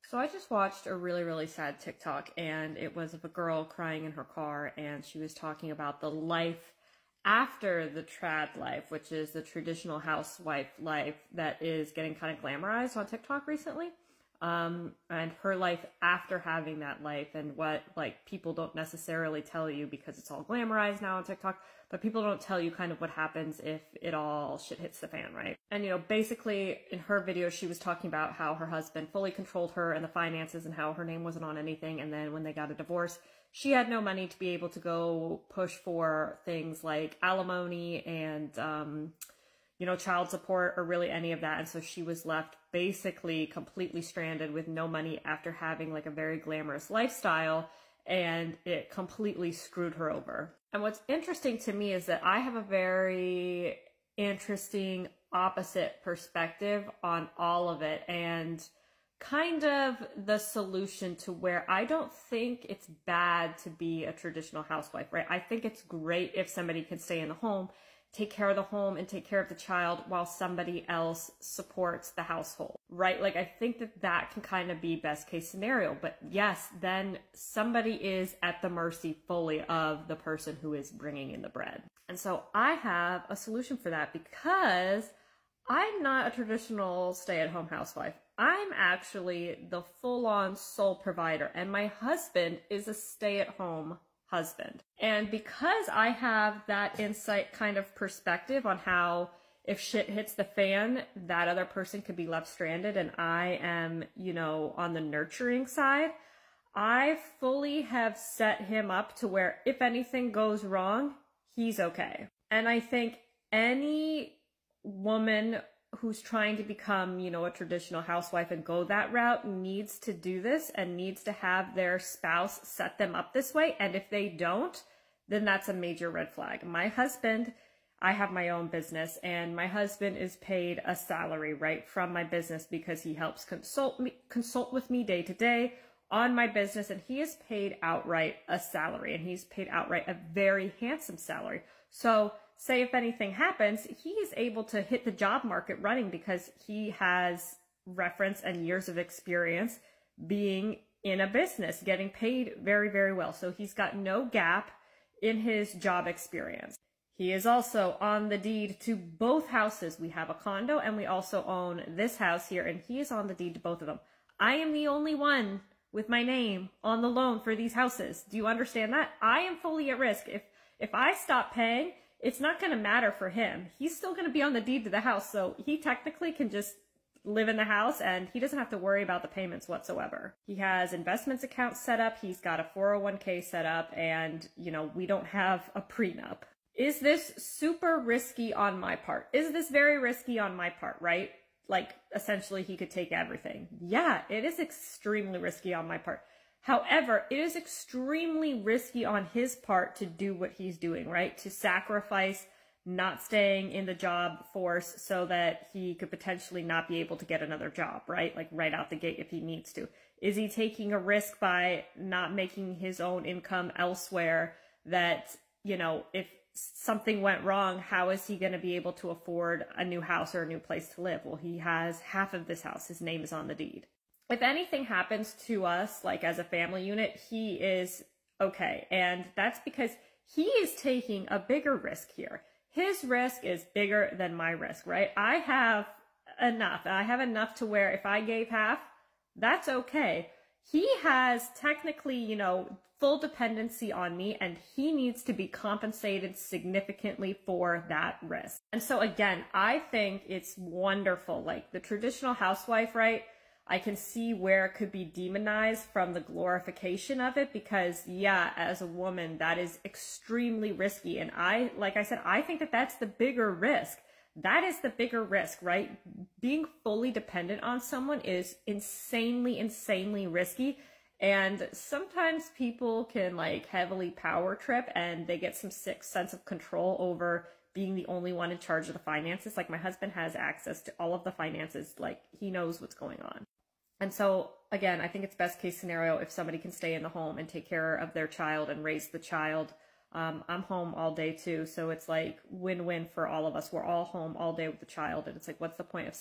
So I just watched a really sad TikTok, and it was of a girl crying in her car, and she was talking about the life after the trad life, which is the traditional housewife life that is getting kind of glamorized on TikTok recently. And her life after having that life, and what like people don't necessarily tell you because it's all glamorized now on TikTok, but people don't tell you kind of what happens if it all shit hits the fan, right? And basically in her video, she was talking about how her husband fully controlled her and the finances and how her name wasn't on anything. And then when they got a divorce, she had no money to be able to go push for things like alimony and, child support or really any of that. And so she was left basically completely stranded with no money after having like a very glamorous lifestyle, and it completely screwed her over. And what's interesting to me is that I have a very interesting opposite perspective on all of it, and kind of the solution to where I don't think it's bad to be a traditional housewife, right? I think it's great if somebody can stay in the home, take care of the home and take care of the child while somebody else supports the household, right? Like, I think that can kind of be best case scenario. But yes, then somebody is at the mercy fully of the person who is bringing in the bread. And so I have a solution for that, because I'm not a traditional stay-at-home housewife. I'm actually the full-on sole provider, and my husband is a stay-at-home husband. And because I have that insight kind of perspective on how if shit hits the fan, that other person could be left stranded, and I am, on the nurturing side, I fully have set him up to where if anything goes wrong, he's okay. And I think any woman who's trying to become, a traditional housewife and go that route needs to do this and needs to have their spouse set them up this way. And if they don't, then that's a major red flag. My husband, I have my own business, and my husband is paid a salary right from my business because he helps consult with me day to day on my business, and he is paid outright a salary, and he's paid outright a very handsome salary. So say if anything happens, he is able to hit the job market running because he has reference and years of experience being in a business, getting paid very well. So he's got no gap in his job experience. He is also on the deed to both houses. We have a condo and we also own this house here, and he is on the deed to both of them. I am the only one with my name on the loan for these houses. Do you understand that? I am fully at risk. If I stop paying, it's not going to matter for him. He's still going to be on the deed to the house, so he technically can just live in the house and he doesn't have to worry about the payments whatsoever. He has investments accounts set up, he's got a 401k set up, and, we don't have a prenup. Is this super risky on my part? Is this very risky on my part, right? Like, essentially he could take everything. Yeah, it is extremely risky on my part. However, it is extremely risky on his part to do what he's doing, right? To sacrifice not staying in the job force so that he could potentially not be able to get another job, right? Like right out the gate if he needs to. Is he taking a risk by not making his own income elsewhere that, if something went wrong, how is he going to be able to afford a new house or a new place to live? Well, he has half of this house. His name is on the deed. If anything happens to us, like as a family unit, he is okay. And that's because he is taking a bigger risk here. His risk is bigger than my risk, right? I have enough. I have enough to where if I gave half, that's okay. He has technically, full dependency on me, and he needs to be compensated significantly for that risk. And so again, I think it's wonderful. Like the traditional housewife, right? I can see where it could be demonized from the glorification of it, because yeah, as a woman, that is extremely risky. And like I said, I think that that's the bigger risk. That is the bigger risk, right? Being fully dependent on someone is insanely risky. And sometimes people can like heavily power trip and they get some sick sense of control over being the only one in charge of the finances. Like my husband has access to all of the finances, like he knows what's going on. And so again, I think it's best case scenario if somebody can stay in the home and take care of their child and raise the child. I'm home all day too, so it's like win-win for all of us. We're all home all day with the child, and it's like, what's the point of